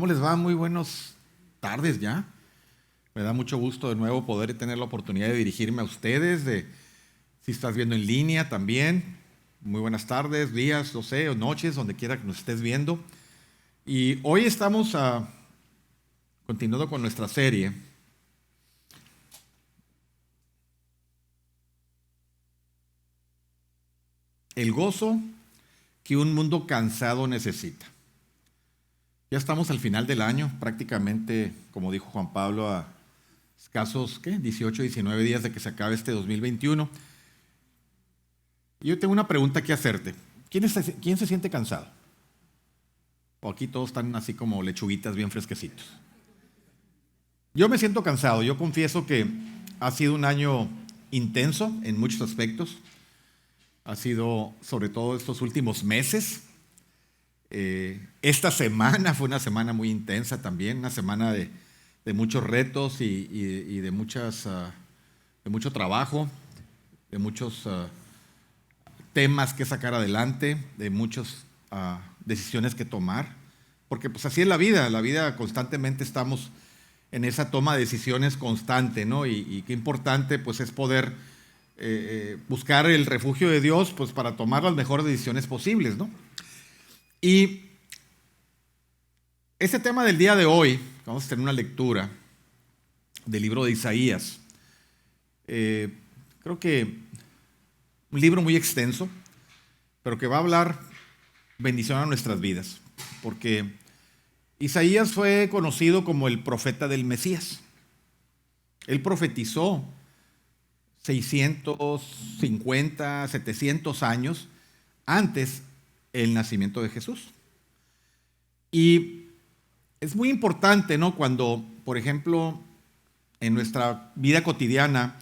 ¿Cómo les va? Muy buenas tardes ya. Me da mucho gusto de nuevo poder tener la oportunidad de dirigirme a ustedes, si estás viendo en línea también. Muy buenas tardes, días, no sé, o noches, donde quiera que nos estés viendo. Y hoy estamos continuando con nuestra serie. El gozo que un mundo cansado necesita. Ya estamos al final del año, prácticamente, como dijo Juan Pablo, a escasos 18, 19 días de que se acabe este 2021. Y yo tengo una pregunta que hacerte. ¿Quién se siente cansado? O aquí todos están así como lechuguitas bien fresquecitos. Yo me siento cansado. Yo confieso que ha sido un año intenso en muchos aspectos. Ha sido sobre todo estos últimos meses. Esta semana fue una semana muy intensa también, una semana de muchos retos y de mucho trabajo, de muchos temas que sacar adelante, de muchas decisiones que tomar, porque pues así es la vida constantemente estamos en esa toma de decisiones constante, ¿no? Y qué importante pues es poder buscar el refugio de Dios pues para tomar las mejores decisiones posibles, ¿no? Y este tema del día de hoy, vamos a tener una lectura del libro de Isaías. Creo que un libro muy extenso, pero que va a hablar bendición a nuestras vidas, porque Isaías fue conocido como el profeta del Mesías. Él profetizó 650, 700 años antes del nacimiento de Jesús. Y es muy importante, ¿no? Cuando, por ejemplo, en nuestra vida cotidiana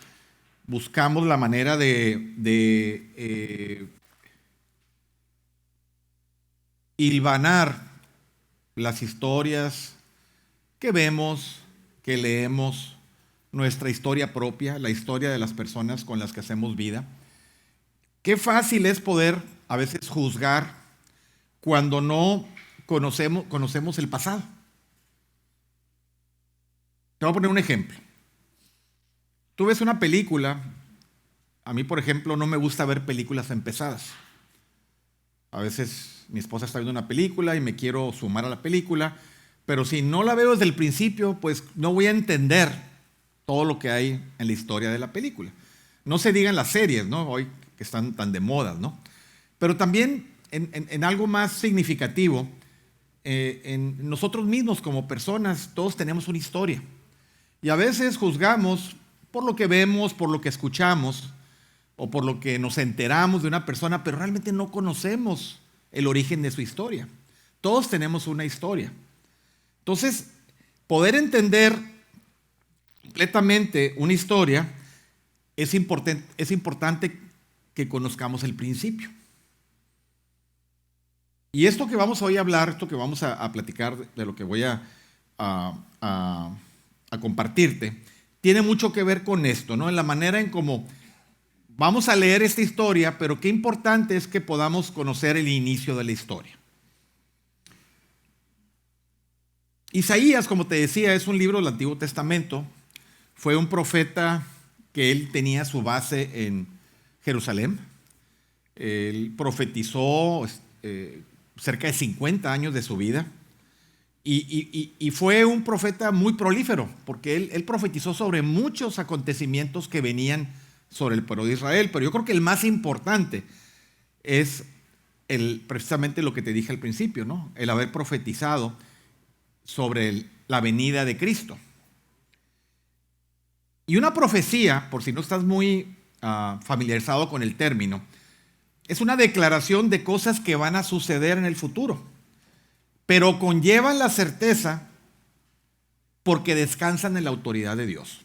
buscamos la manera de hilvanar las historias que vemos, que leemos, nuestra historia propia, la historia de las personas con las que hacemos vida. Qué fácil es poder a veces juzgar cuando no conocemos el pasado. Te voy a poner un ejemplo. Tú ves una película, a mí por ejemplo no me gusta ver películas empezadas. A veces mi esposa está viendo una película y me quiero sumar a la película, pero si no la veo desde el principio, pues no voy a entender todo lo que hay en la historia de la película. No se digan las series, ¿no? Hoy que están tan de moda, ¿no? Pero también en algo más significativo, en nosotros mismos como personas, todos tenemos una historia. Y a veces juzgamos por lo que vemos, por lo que escuchamos o por lo que nos enteramos de una persona, pero realmente no conocemos el origen de su historia. Todos tenemos una historia. Entonces, poder entender completamente una historia es importante que conozcamos el principio. Y esto que vamos hoy a hablar, esto que vamos a platicar, de lo que voy a compartirte, tiene mucho que ver con esto, ¿no? En la manera en cómo vamos a leer esta historia, pero qué importante es que podamos conocer el inicio de la historia. Isaías, como te decía, es un libro del Antiguo Testamento. Fue un profeta que él tenía su base en Jerusalén. Él profetizó cerca de 50 años de su vida. Y fue un profeta muy prolífero, porque él profetizó sobre muchos acontecimientos que venían sobre el pueblo de Israel, pero yo creo que el más importante es precisamente lo que te dije al principio, ¿no? El haber profetizado sobre la venida de Cristo. Y una profecía, por si no estás muy familiarizado con el término, es una declaración de cosas que van a suceder en el futuro, pero conllevan la certeza porque descansan en la autoridad de Dios.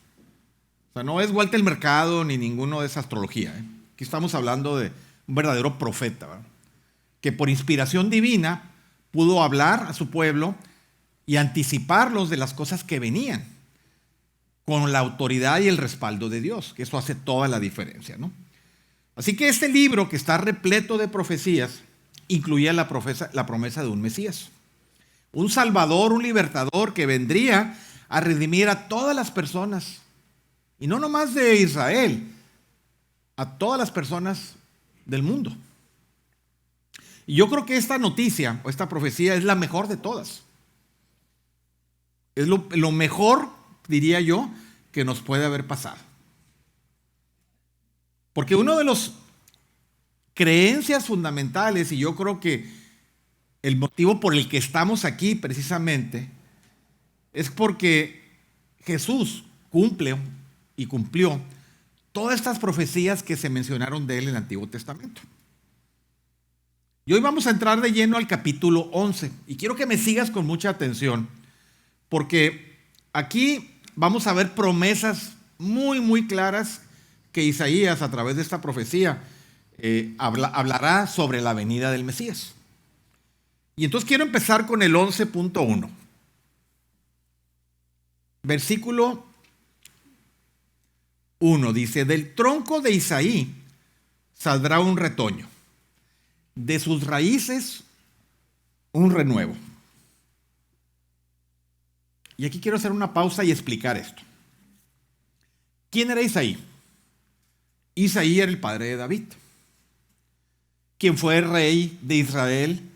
O sea, no es Walter Mercado ni ninguno de esa astrología. Aquí estamos hablando de un verdadero profeta, ¿verdad? Que por inspiración divina pudo hablar a su pueblo y anticiparlos de las cosas que venían, con la autoridad y el respaldo de Dios, que eso hace toda la diferencia, ¿no? Así que este libro, que está repleto de profecías, incluía la promesa de un Mesías. un Salvador, un libertador que vendría a redimir a todas las personas, y no nomás de Israel, a todas las personas del mundo. Y yo creo que esta noticia o esta profecía es la mejor de todas. Es lo mejor, diría yo, que nos puede haber pasado. Porque uno de los creencias fundamentales, y yo creo que el motivo por el que estamos aquí precisamente, es porque Jesús cumple y cumplió todas estas profecías que se mencionaron de él en el Antiguo Testamento. Y hoy vamos a entrar de lleno al capítulo 11, y quiero que me sigas con mucha atención, porque aquí vamos a ver promesas muy, muy claras que Isaías, a través de esta profecía, hablará sobre la venida del Mesías. Y entonces quiero empezar con el 11.1. Versículo 1 dice: del tronco de Isaí saldrá un retoño, de sus raíces un renuevo. Y aquí quiero hacer una pausa y explicar esto. ¿Quién era Isaí? Isaí era el padre de David, quien fue rey de Israel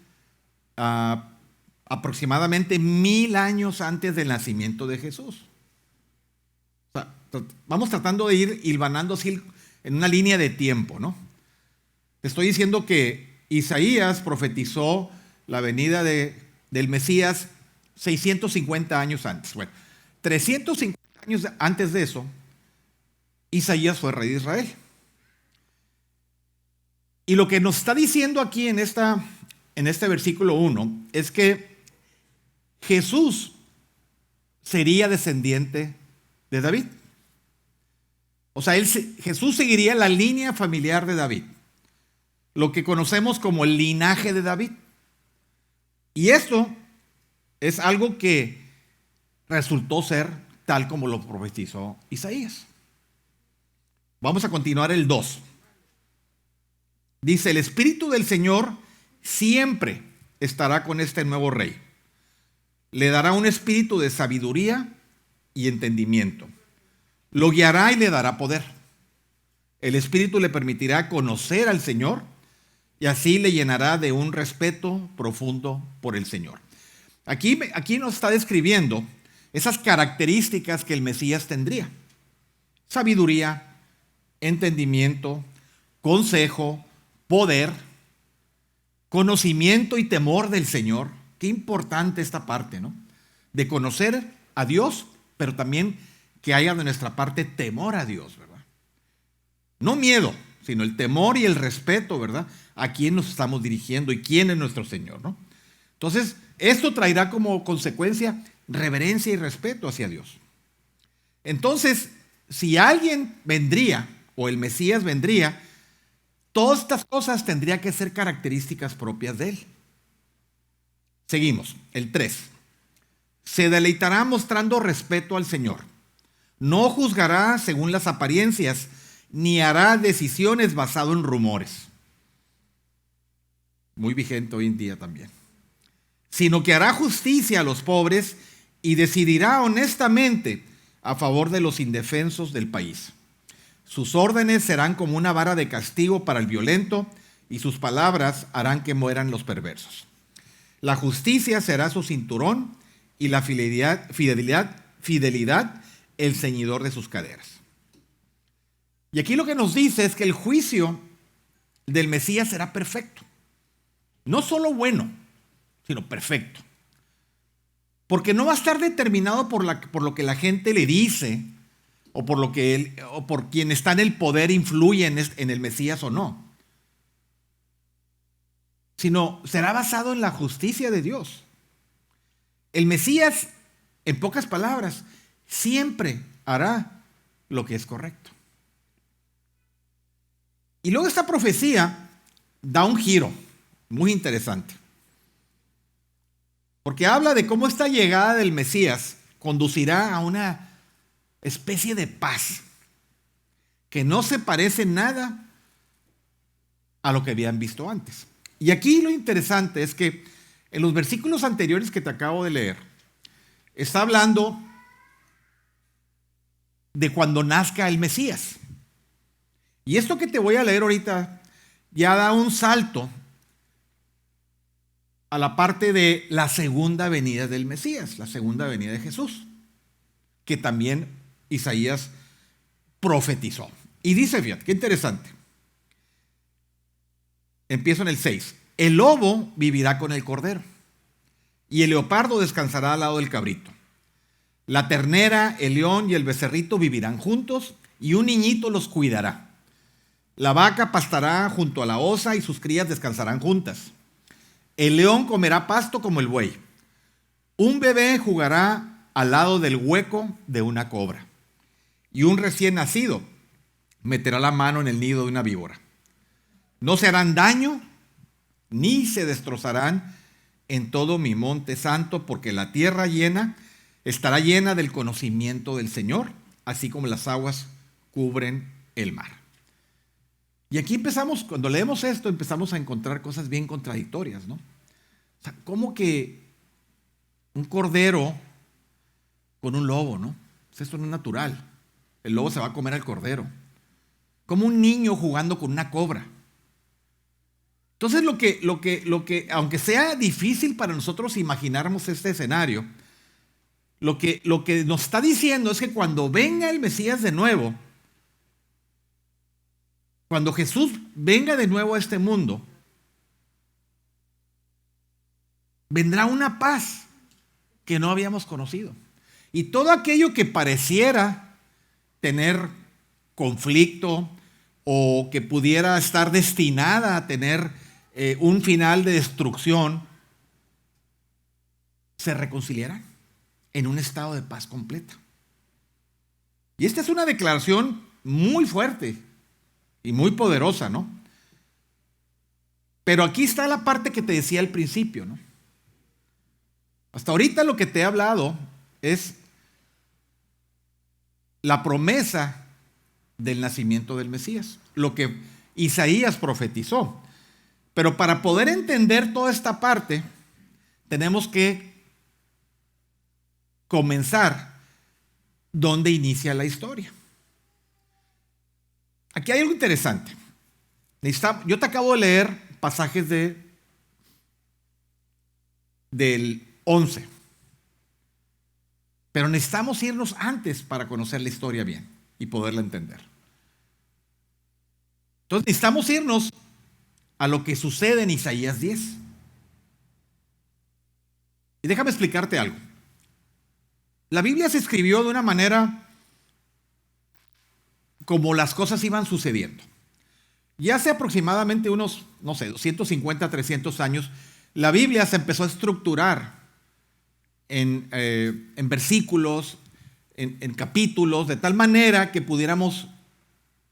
aproximadamente 1000 años antes del nacimiento de Jesús. O sea, vamos tratando de ir hilvanando así en una línea de tiempo, ¿no? Te estoy diciendo que Isaías profetizó la venida del Mesías 650 años antes. Bueno, 350 años antes de eso, Isaías fue rey de Israel. Y lo que nos está diciendo aquí en este versículo 1 es que Jesús sería descendiente de David. O sea, Jesús seguiría la línea familiar de David, lo que conocemos como el linaje de David. Y esto es algo que resultó ser tal como lo profetizó Isaías. Vamos a continuar el 2. Dice: el Espíritu del Señor siempre estará con este nuevo rey. Le dará un espíritu de sabiduría y entendimiento. Lo guiará y le dará poder. El Espíritu le permitirá conocer al Señor y así le llenará de un respeto profundo por el Señor. Aquí nos está describiendo esas características que el Mesías tendría: sabiduría, entendimiento, consejo, poder, conocimiento y temor del Señor. Qué importante esta parte, ¿no? De conocer a Dios, pero también que haya de nuestra parte temor a Dios, ¿verdad? No miedo, sino el temor y el respeto, ¿verdad? A quién nos estamos dirigiendo y quién es nuestro Señor, ¿no? Entonces, esto traerá como consecuencia reverencia y respeto hacia Dios. Entonces, si alguien vendría, o el Mesías vendría, todas estas cosas tendrían que ser características propias de él. Seguimos, el 3. Se deleitará mostrando respeto al Señor. No juzgará según las apariencias, ni hará decisiones basado en rumores. Muy vigente hoy en día también. Sino que hará justicia a los pobres y decidirá honestamente a favor de los indefensos del país. Sus órdenes serán como una vara de castigo para el violento y sus palabras harán que mueran los perversos. La justicia será su cinturón y la fidelidad el ceñidor de sus caderas. Y aquí lo que nos dice es que el juicio del Mesías será perfecto. No solo bueno, sino perfecto. Porque no va a estar determinado por lo que la gente le dice, o por quien está en el poder influye en el Mesías o no. Sino será basado en la justicia de Dios. El Mesías, en pocas palabras, siempre hará lo que es correcto. Y luego esta profecía da un giro muy interesante. Porque habla de cómo esta llegada del Mesías conducirá a una especie de paz que no se parece nada a lo que habían visto antes. Y aquí lo interesante es que En los versículos anteriores que te acabo de leer, está hablando de cuando nazca el Mesías. Y esto que te voy a leer ahorita ya da un salto a la parte de la segunda venida del Mesías, la segunda venida de Jesús, que también Isaías profetizó. Y dice, fíjate, qué interesante. Empiezo en el 6. El lobo vivirá con el cordero, y el leopardo descansará al lado del cabrito. La ternera, el león y el becerrito vivirán juntos, y un niñito los cuidará. La vaca pastará junto a la osa, y sus crías descansarán juntas. El león comerá pasto como el buey. Un bebé jugará al lado del hueco de una cobra, y un recién nacido meterá la mano en el nido de una víbora. No se harán daño, ni se destrozarán en todo mi monte santo, porque la tierra estará llena del conocimiento del Señor, así como las aguas cubren el mar. Y aquí empezamos, cuando leemos esto, empezamos a encontrar cosas bien contradictorias, ¿no? O sea, ¿cómo que un cordero con un lobo, ¿no? Pues esto no es natural. El lobo se va a comer al cordero. Como un niño jugando con una cobra. Entonces lo que, aunque sea difícil para nosotros imaginarnos este escenario, lo que nos está diciendo es que cuando venga el Mesías de nuevo, cuando Jesús venga de nuevo a este mundo, vendrá una paz que no habíamos conocido. Y todo aquello que pareciera tener conflicto o que pudiera estar destinada a tener un final de destrucción, se reconciliará en un estado de paz completa. Y esta es una declaración muy fuerte y muy poderosa, ¿no? Pero aquí está la parte que te decía al principio, ¿no? Hasta ahorita lo que te he hablado es la promesa del nacimiento del Mesías, lo que Isaías profetizó. Pero para poder entender toda esta parte, tenemos que comenzar donde inicia la historia. Aquí hay algo interesante. Yo te acabo de leer pasajes del 11. Pero necesitamos irnos antes para conocer la historia bien y poderla entender. Entonces necesitamos irnos a lo que sucede en Isaías 10. Y déjame explicarte algo. La Biblia se escribió de una manera como las cosas iban sucediendo. Ya hace aproximadamente unos, 250, 300 años, la Biblia se empezó a estructurar en versículos, en capítulos, de tal manera que pudiéramos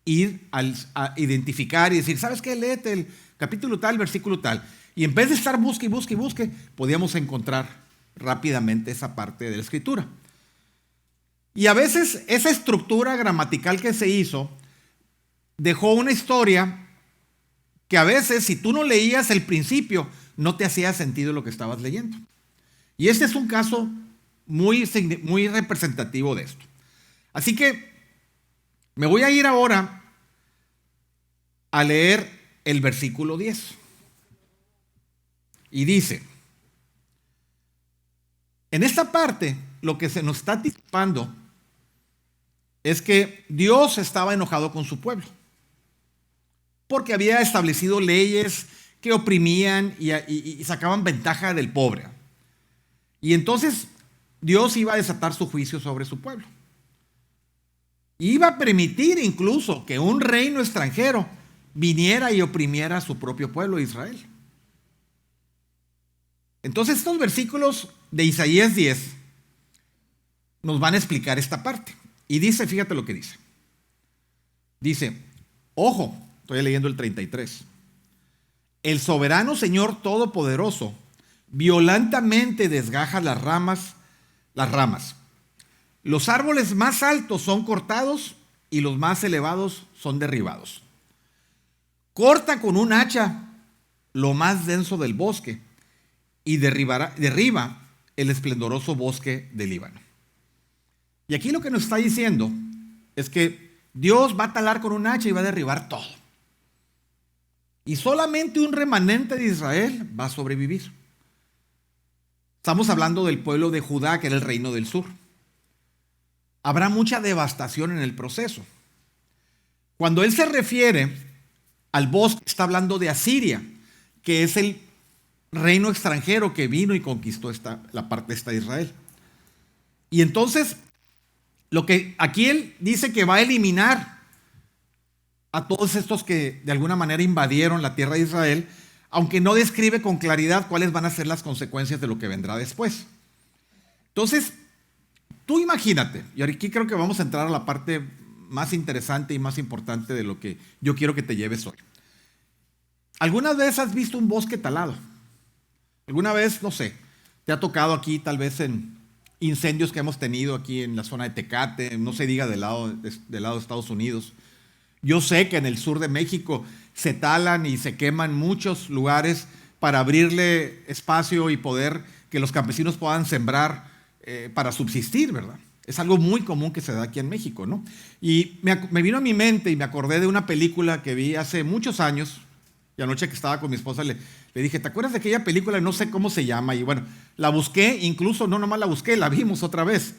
ir a identificar y decir, ¿sabes qué? Léete el capítulo tal, versículo tal. Y en vez de estar busque, podíamos encontrar rápidamente esa parte de la escritura. Y a veces esa estructura gramatical que se hizo dejó una historia que a veces, si tú no leías el principio, no te hacía sentido lo que estabas leyendo. Y este es un caso muy representativo de esto. Así que me voy a ir ahora a leer el versículo 10. Y dice, en esta parte lo que se nos está anticipando es que Dios estaba enojado con su pueblo, porque había establecido leyes que oprimían y sacaban ventaja del pobre. Y entonces Dios iba a desatar su juicio sobre su pueblo. Iba a permitir incluso que un reino extranjero viniera y oprimiera a su propio pueblo, Israel. Entonces estos versículos de Isaías 10 nos van a explicar esta parte. Y dice, fíjate lo que dice. Dice, ojo, estoy leyendo el 33. El soberano Señor Todopoderoso violentamente desgaja las ramas. Los árboles más altos son cortados y los más elevados son derribados. Corta con un hacha lo más denso del bosque y derriba el esplendoroso bosque del Líbano. Y aquí lo que nos está diciendo es que Dios va a talar con un hacha y va a derribar todo. Y solamente un remanente de Israel va a sobrevivir. Estamos hablando del pueblo de Judá, que era el reino del sur. Habrá mucha devastación en el proceso. Cuando él se refiere al bosque, está hablando de Asiria, que es el reino extranjero que vino y conquistó la parte esta de Israel. Y entonces, lo que aquí él dice que va a eliminar a todos estos que de alguna manera invadieron la tierra de Israel, aunque no describe con claridad cuáles van a ser las consecuencias de lo que vendrá después. Entonces, tú imagínate, y aquí creo que vamos a entrar a la parte más interesante y más importante de lo que yo quiero que te lleves hoy. ¿Alguna vez has visto un bosque talado? ¿Alguna vez, no sé, te ha tocado aquí tal vez en incendios que hemos tenido aquí en la zona de Tecate, no se diga del lado de Estados Unidos? Yo sé que en el sur de México se talan y se queman muchos lugares para abrirle espacio y poder que los campesinos puedan sembrar para subsistir, ¿verdad? Es algo muy común que se da aquí en México, ¿no? Y me vino a mi mente y me acordé de una película que vi hace muchos años, y anoche que estaba con mi esposa le dije, ¿te acuerdas de aquella película? No sé cómo se llama, y bueno, la busqué, incluso no nomás la busqué, la vimos otra vez,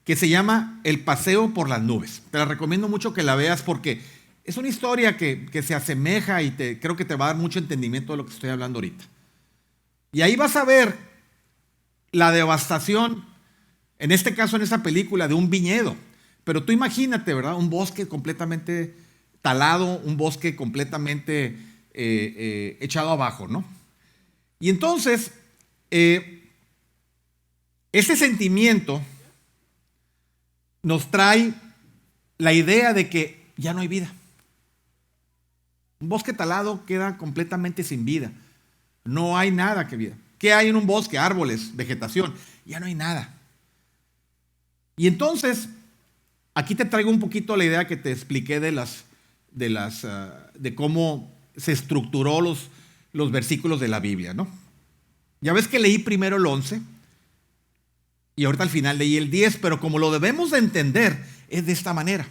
que se llama El paseo por las nubes. Te la recomiendo mucho que la veas porque es una historia que se asemeja y creo que te va a dar mucho entendimiento de lo que estoy hablando ahorita. Y ahí vas a ver la devastación, en este caso en esa película, de un viñedo. Pero tú imagínate, ¿verdad? Un bosque completamente talado, un bosque completamente echado abajo, ¿no? Y entonces, ese sentimiento nos trae la idea de que ya no hay vida. Un bosque talado queda completamente sin vida. No hay nada que vida. ¿Qué hay en un bosque? Árboles, vegetación. Ya no hay nada. Y entonces, aquí te traigo un poquito la idea que te expliqué de cómo se estructuró los versículos de la Biblia, ¿no? Ya ves que leí primero el 11 y ahorita al final leí el 10, pero como lo debemos de entender es de esta manera.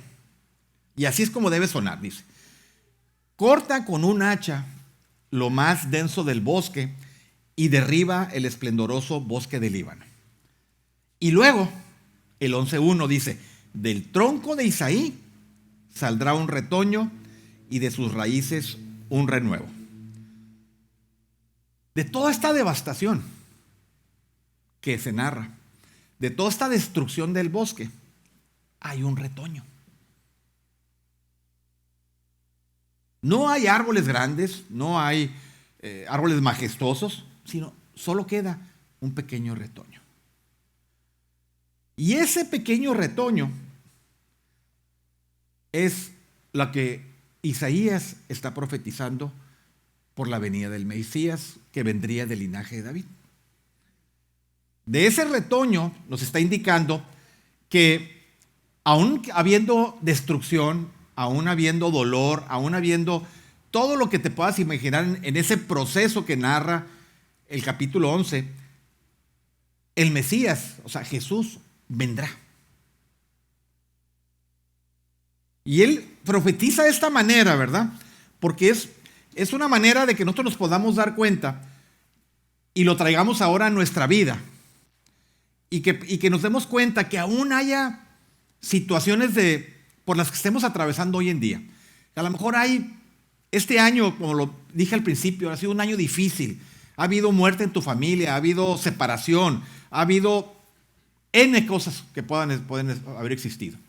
Y así es como debe sonar, dice. Corta con un hacha lo más denso del bosque y derriba el esplendoroso bosque del Líbano. Y luego, el 11.1 dice, del tronco de Isaí saldrá un retoño y de sus raíces un renuevo. De toda esta devastación que se narra, de toda esta destrucción del bosque, hay un retoño. No hay árboles grandes, no hay árboles majestuosos, sino solo queda un pequeño retoño. Y ese pequeño retoño es lo que Isaías está profetizando por la venida del Mesías que vendría del linaje de David. De ese retoño nos está indicando que aún habiendo destrucción, aún habiendo dolor, aún habiendo todo lo que te puedas imaginar en ese proceso que narra el capítulo 11, el Mesías, o sea, Jesús, vendrá. Y él profetiza de esta manera, ¿verdad? Porque es una manera de que nosotros nos podamos dar cuenta y lo traigamos ahora a nuestra vida. Y que nos demos cuenta que aún haya situaciones por las que estemos atravesando hoy en día. A lo mejor este año, como lo dije al principio, ha sido un año difícil. Ha habido muerte en tu familia, ha habido separación, ha habido N cosas que pueden haber existido.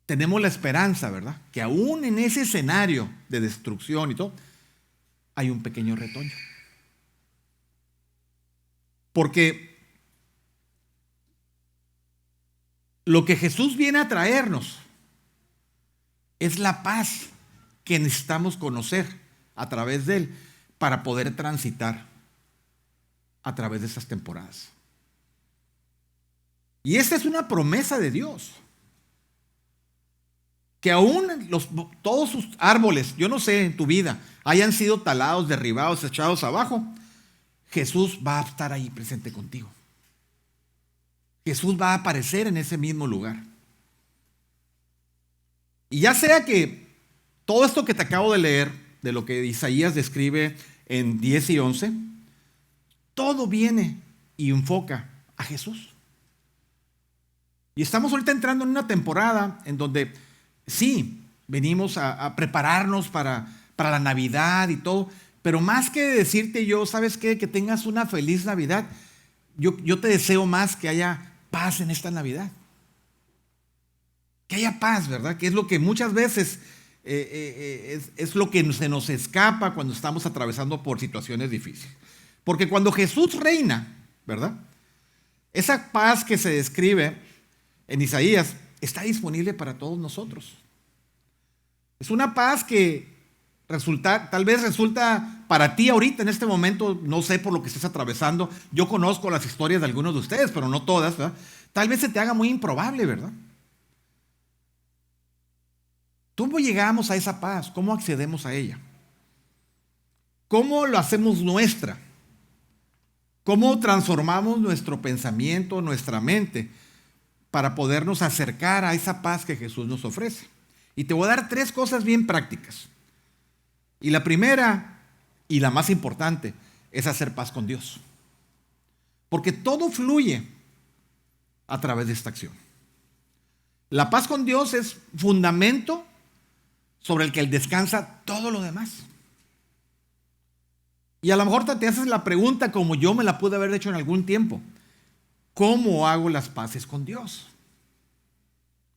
Tenemos la esperanza, ¿verdad? Que aún en ese escenario de destrucción y todo, hay un pequeño retoño. Porque lo que Jesús viene a traernos es la paz que necesitamos conocer a través de Él para poder transitar a través de esas temporadas. Y esta es una promesa de Dios. que aún todos sus árboles, yo no sé, en tu vida, hayan sido talados, derribados, echados abajo, Jesús va a estar ahí presente contigo. Jesús va a aparecer en ese mismo lugar. Y ya sea que todo esto que te acabo de leer, de lo que Isaías describe en 10 y 11, todo viene y enfoca a Jesús. Y estamos ahorita entrando en una temporada en donde sí, venimos a prepararnos para la Navidad y todo, pero más que decirte yo, ¿sabes qué? Que tengas una feliz Navidad, yo te deseo más que haya paz en esta Navidad. Que haya paz, ¿verdad? Que es lo que muchas veces es lo que se nos escapa cuando estamos atravesando por situaciones difíciles. Porque cuando Jesús reina, ¿verdad? Esa paz que se describe en Isaías está disponible para todos nosotros. Es una paz que tal vez resulta para ti ahorita en este momento, no sé por lo que estés atravesando. Yo conozco las historias de algunos de ustedes, pero no todas, ¿verdad? Tal vez se te haga muy improbable, ¿verdad? ¿Cómo llegamos a esa paz? ¿Cómo accedemos a ella? ¿Cómo lo hacemos nuestra? ¿Cómo transformamos nuestro pensamiento, nuestra mente, para podernos acercar a esa paz que Jesús nos ofrece? Y te voy a dar 3 cosas bien prácticas. Y la primera, y la más importante, es hacer paz con Dios. Porque todo fluye a través de esta acción. La paz con Dios es fundamento sobre el que descansa todo lo demás. Y a lo mejor te haces la pregunta, como yo me la pude haber hecho en algún tiempo: ¿cómo hago las paces con Dios?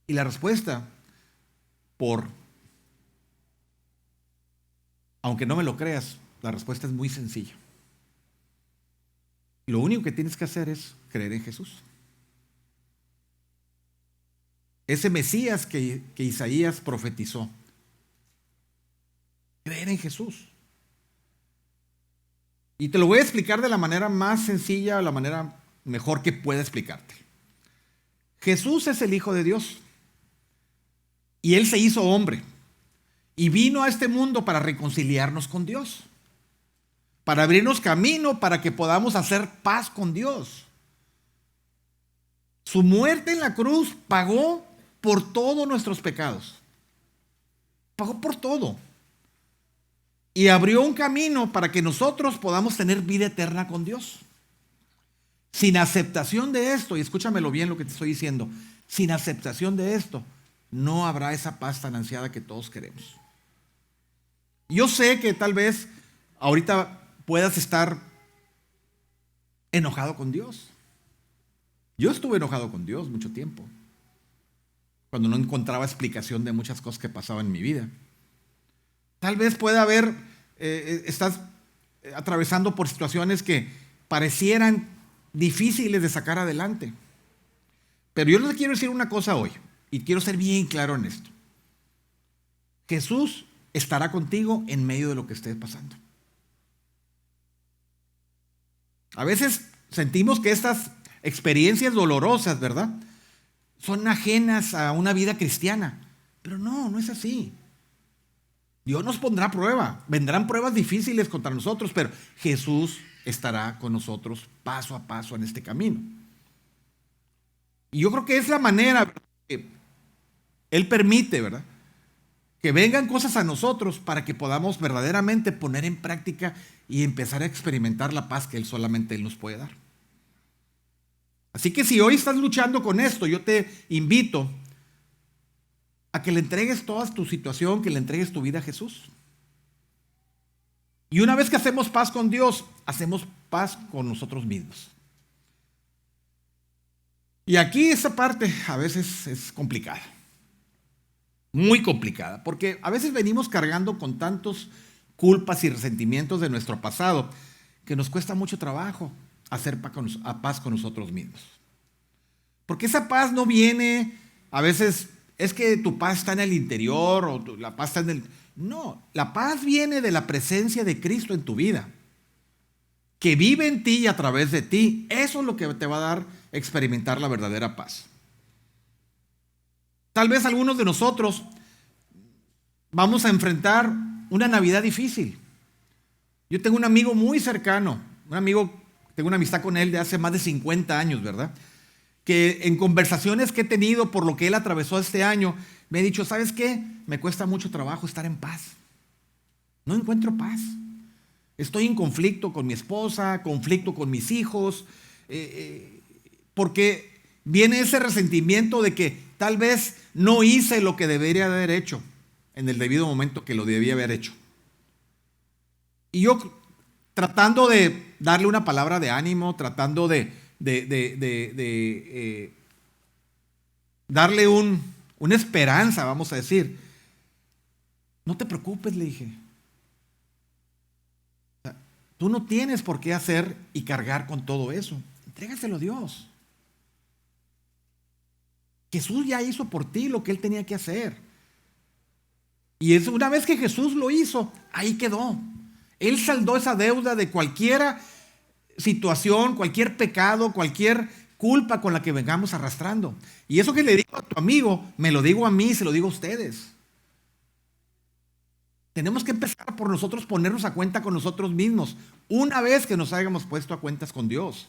Y la respuesta, aunque no me lo creas, la respuesta es muy sencilla. Lo único que tienes que hacer es creer en Jesús. Ese Mesías que Isaías profetizó. Creer en Jesús. Y te lo voy a explicar de la manera más sencilla, la manera mejor que pueda explicarte. Jesús es el Hijo de Dios. Y Él se hizo hombre. Y vino a este mundo para reconciliarnos con Dios. Para abrirnos camino para que podamos hacer paz con Dios. Su muerte en la cruz pagó por todos nuestros pecados. Pagó por todo. Y abrió un camino para que nosotros podamos tener vida eterna con Dios. Sin aceptación de esto, y escúchamelo bien lo que te estoy diciendo, sin aceptación de esto, no habrá esa paz tan ansiada que todos queremos. Yo sé que tal vez ahorita puedas estar enojado con Dios. Yo estuve enojado con Dios mucho tiempo, cuando no encontraba explicación de muchas cosas que pasaban en mi vida. Tal vez pueda haber, estás atravesando por situaciones que parecieran difíciles de sacar adelante. Pero yo les quiero decir una cosa hoy, y quiero ser bien claro en esto. Jesús estará contigo en medio de lo que estés pasando. A veces sentimos que estas experiencias dolorosas, ¿verdad?, son ajenas a una vida cristiana. Pero no es así. Dios nos pondrá a prueba. Vendrán pruebas difíciles contra nosotros, pero Jesús estará con nosotros paso a paso en este camino. Y yo creo que es la manera que Él permite, ¿verdad?, que vengan cosas a nosotros para que podamos verdaderamente poner en práctica y empezar a experimentar la paz que Él nos puede dar. Así que si hoy estás luchando con esto, yo te invito a que le entregues toda tu situación, que le entregues tu vida a Jesús. Y una vez que hacemos paz con Dios, hacemos paz con nosotros mismos. Y aquí esa parte a veces es complicada. Muy complicada, porque a veces venimos cargando con tantos culpas y resentimientos de nuestro pasado que nos cuesta mucho trabajo hacer paz con nosotros mismos. Porque esa paz no viene, a veces es que tu paz está en el interior o la paz está en el... No, la paz viene de la presencia de Cristo en tu vida, que vive en ti y a través de ti. Eso es lo que te va a dar experimentar la verdadera paz. Tal vez algunos de nosotros vamos a enfrentar una Navidad difícil. Yo tengo un amigo muy cercano, tengo una amistad con él de hace más de 50 años, ¿verdad? Que en conversaciones que he tenido por lo que él atravesó este año, me ha dicho, ¿sabes qué? Me cuesta mucho trabajo estar en paz. No encuentro paz. Estoy en conflicto con mi esposa, conflicto con mis hijos, porque viene ese resentimiento de que tal vez no hice lo que debería haber hecho en el debido momento que lo debía haber hecho. Y yo tratando de darle una palabra de ánimo, tratando de darle una esperanza, vamos a decir. No te preocupes, le dije. Tú no tienes por qué hacer y cargar con todo eso. Entrégaselo a Dios. Jesús ya hizo por ti lo que Él tenía que hacer. Y es una vez que Jesús lo hizo, ahí quedó. Él saldó esa deuda de cualquier situación, cualquier pecado, cualquier culpa con la que vengamos arrastrando. Y eso que le digo a tu amigo, me lo digo a mí, se lo digo a ustedes. Tenemos que empezar por nosotros ponernos a cuenta con nosotros mismos, una vez que nos hayamos puesto a cuentas con Dios.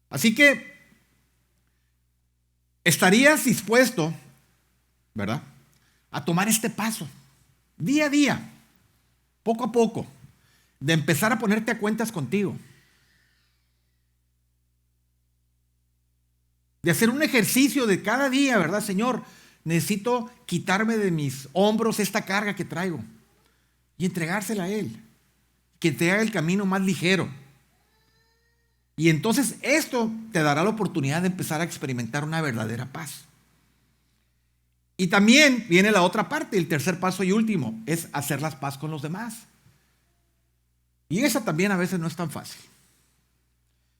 Así que, ¿estarías dispuesto, verdad, a tomar este paso, día a día, poco a poco, de empezar a ponerte a cuentas contigo? De hacer un ejercicio de cada día, ¿verdad, Señor? Necesito quitarme de mis hombros esta carga que traigo y entregársela a Él, que te haga el camino más ligero. Y entonces esto te dará la oportunidad de empezar a experimentar una verdadera paz. Y también viene la otra parte, el tercer paso y último, es hacer las paz con los demás. Y esa también a veces no es tan fácil.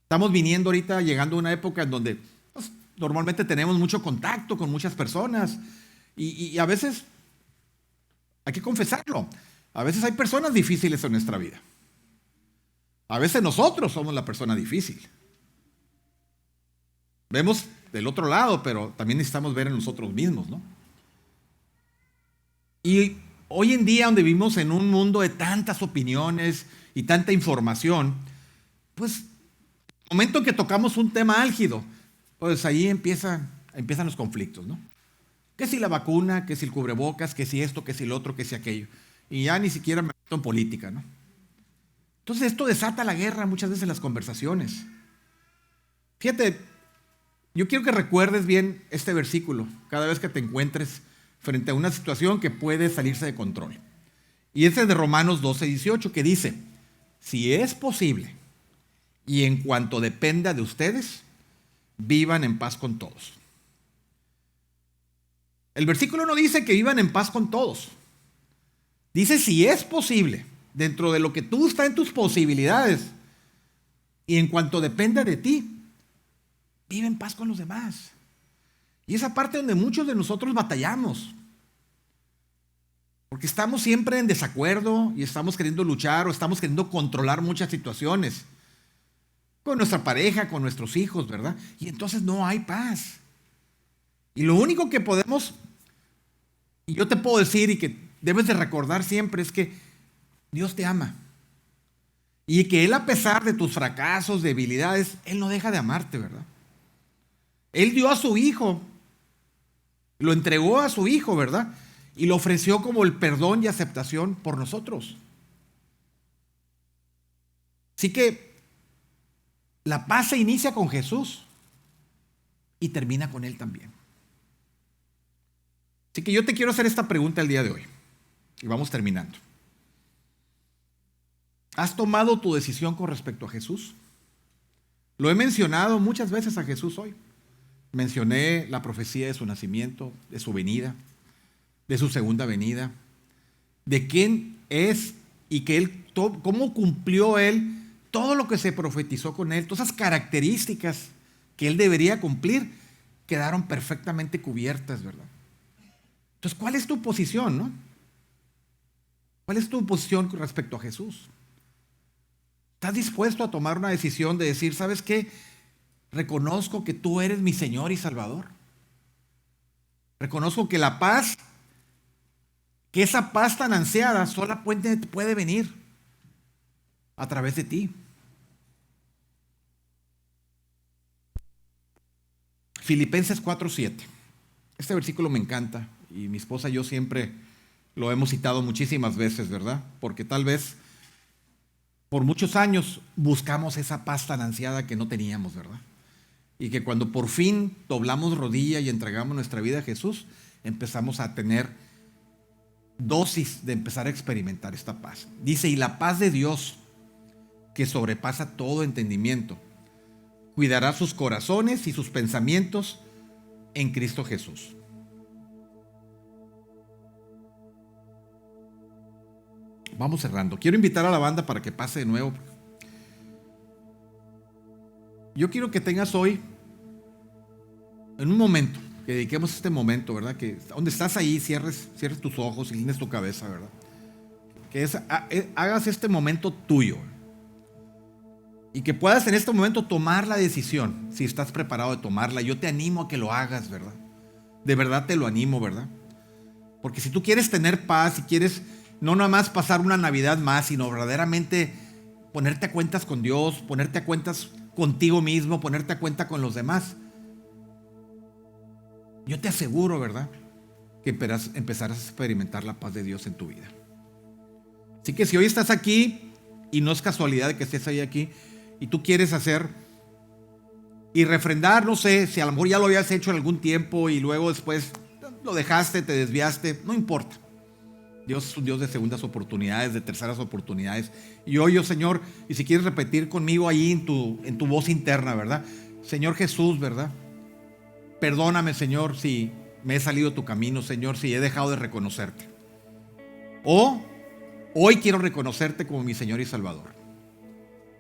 Estamos viniendo ahorita, llegando a una época en donde pues, normalmente tenemos mucho contacto con muchas personas y a veces, hay que confesarlo, a veces hay personas difíciles en nuestra vida. A veces nosotros somos la persona difícil. Vemos del otro lado, pero también necesitamos ver en nosotros mismos, ¿no? Y hoy en día, donde vivimos en un mundo de tantas opiniones y tanta información, pues, el momento en que tocamos un tema álgido, pues ahí empiezan los conflictos, ¿no? Que si la vacuna, que si el cubrebocas, que si esto, que si lo otro, que si aquello. Y ya ni siquiera me meto en política, ¿no? Entonces esto desata la guerra muchas veces en las conversaciones. Fíjate, yo quiero que recuerdes bien este versículo cada vez que te encuentres frente a una situación que puede salirse de control. Y ese es de Romanos 12:18 que dice, si es posible y en cuanto dependa de ustedes, vivan en paz con todos. El versículo no dice que vivan en paz con todos. Dice si es posible, dentro de lo que tú está en tus posibilidades y en cuanto dependa de ti, vive en paz con los demás. Y esa parte donde muchos de nosotros batallamos. Porque estamos siempre en desacuerdo y estamos queriendo luchar o estamos queriendo controlar muchas situaciones. Con nuestra pareja, con nuestros hijos, ¿verdad? Y entonces no hay paz. Y lo único que podemos, y yo te puedo decir y que debes de recordar siempre es que Dios te ama. Y que Él, a pesar de tus fracasos, debilidades, Él no deja de amarte, ¿verdad? Él dio a su Hijo, lo entregó a su Hijo, ¿verdad? Y lo ofreció como el perdón y aceptación por nosotros. Así que la paz se inicia con Jesús y termina con Él también. Así que yo te quiero hacer esta pregunta el día de hoy. Y vamos terminando. ¿Has tomado tu decisión con respecto a Jesús? Lo he mencionado muchas veces a Jesús hoy. Mencioné la profecía de su nacimiento, de su venida, de su segunda venida, de quién es y que Él, cómo cumplió Él todo lo que se profetizó con Él, todas esas características que Él debería cumplir, quedaron perfectamente cubiertas, ¿verdad? Entonces, ¿cuál es tu posición, no? ¿Cuál es tu posición con respecto a Jesús? ¿Estás dispuesto a tomar una decisión de decir, ¿sabes qué? Reconozco que tú eres mi Señor y Salvador. Reconozco que la paz que esa paz tan ansiada sola puede venir a través de ti. Filipenses 4:7. Este versículo me encanta y mi esposa y yo siempre lo hemos citado muchísimas veces, ¿verdad? Porque tal vez por muchos años buscamos esa paz tan ansiada que no teníamos, ¿verdad? Y que cuando por fin doblamos rodilla y entregamos nuestra vida a Jesús, empezamos a tener dosis de empezar a experimentar esta paz. Dice, y la paz de Dios, que sobrepasa todo entendimiento, cuidará sus corazones y sus pensamientos en Cristo Jesús. Vamos cerrando. Quiero invitar a la banda para que pase de nuevo. Yo quiero que tengas hoy, en un momento, que dediquemos este momento, ¿verdad? Que donde estás ahí, cierres tus ojos, inclines tu cabeza, ¿verdad? Que hagas este momento tuyo. Y que puedas en este momento tomar la decisión, si estás preparado de tomarla. Yo te animo a que lo hagas, ¿verdad? De verdad te lo animo, ¿verdad? Porque si tú quieres tener paz, si quieres no nada más pasar una Navidad más, sino verdaderamente ponerte a cuentas con Dios, ponerte a cuentas contigo mismo, ponerte a cuenta con los demás, yo te aseguro, ¿verdad?, que empezarás a experimentar la paz de Dios en tu vida. Así que si hoy estás aquí, y no es casualidad de que estés ahí aquí, y tú quieres hacer y refrendar, no sé, si a lo mejor ya lo habías hecho en algún tiempo y luego después lo dejaste, te desviaste, no importa. Dios es un Dios de segundas oportunidades, de terceras oportunidades. Y hoy, Señor, y si quieres repetir conmigo ahí en tu voz interna, ¿verdad? Señor Jesús, ¿verdad? Perdóname, Señor, si me he salido de tu camino, Señor, si he dejado de reconocerte. O hoy quiero reconocerte como mi Señor y Salvador.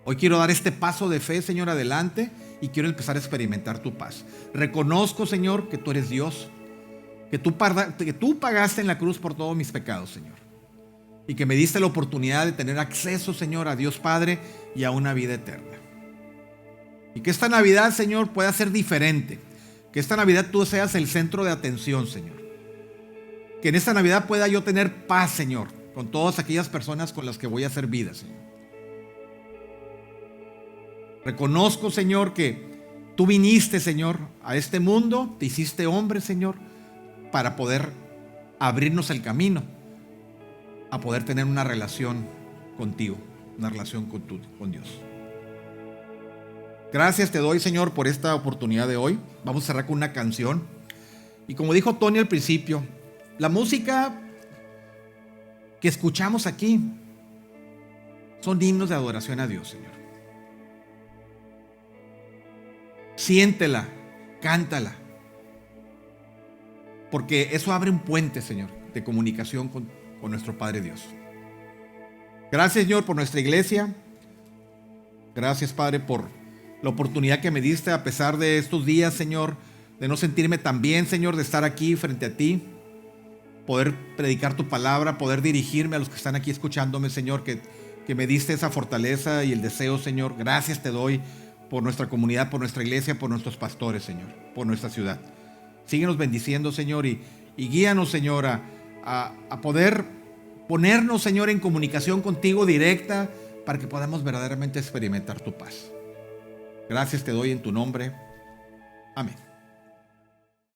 Hoy quiero dar este paso de fe, Señor, adelante y quiero empezar a experimentar tu paz. Reconozco, Señor, que tú eres Dios, que tú pagaste en la cruz por todos mis pecados, Señor, y que me diste la oportunidad de tener acceso, Señor, a Dios Padre y a una vida eterna. Y que esta Navidad, Señor, pueda ser diferente. Que esta Navidad tú seas el centro de atención, Señor. Que en esta Navidad pueda yo tener paz, Señor, con todas aquellas personas con las que voy a hacer vida, Señor. Reconozco, Señor, que tú viniste, Señor, a este mundo, te hiciste hombre, Señor, para poder abrirnos el camino a poder tener una relación contigo, una relación con Dios. Gracias te doy, Señor, por esta oportunidad de hoy. Vamos a cerrar con una canción. Y como dijo Tony al principio, la música que escuchamos aquí son himnos de adoración a Dios, Señor. Siéntela, cántala, porque eso abre un puente, Señor, de comunicación con nuestro Padre Dios. Gracias, Señor, por nuestra iglesia. Gracias, Padre, por la oportunidad que me diste a pesar de estos días, Señor, de no sentirme tan bien, Señor, de estar aquí frente a ti, poder predicar tu palabra, poder dirigirme a los que están aquí escuchándome, Señor, que me diste esa fortaleza y el deseo, Señor. Gracias te doy por nuestra comunidad, por nuestra iglesia, por nuestros pastores, Señor, por nuestra ciudad. Síguenos bendiciendo, Señor, y guíanos, Señor, a poder ponernos, Señor, en comunicación contigo directa para que podamos verdaderamente experimentar tu paz. Gracias te doy en tu nombre. Amén.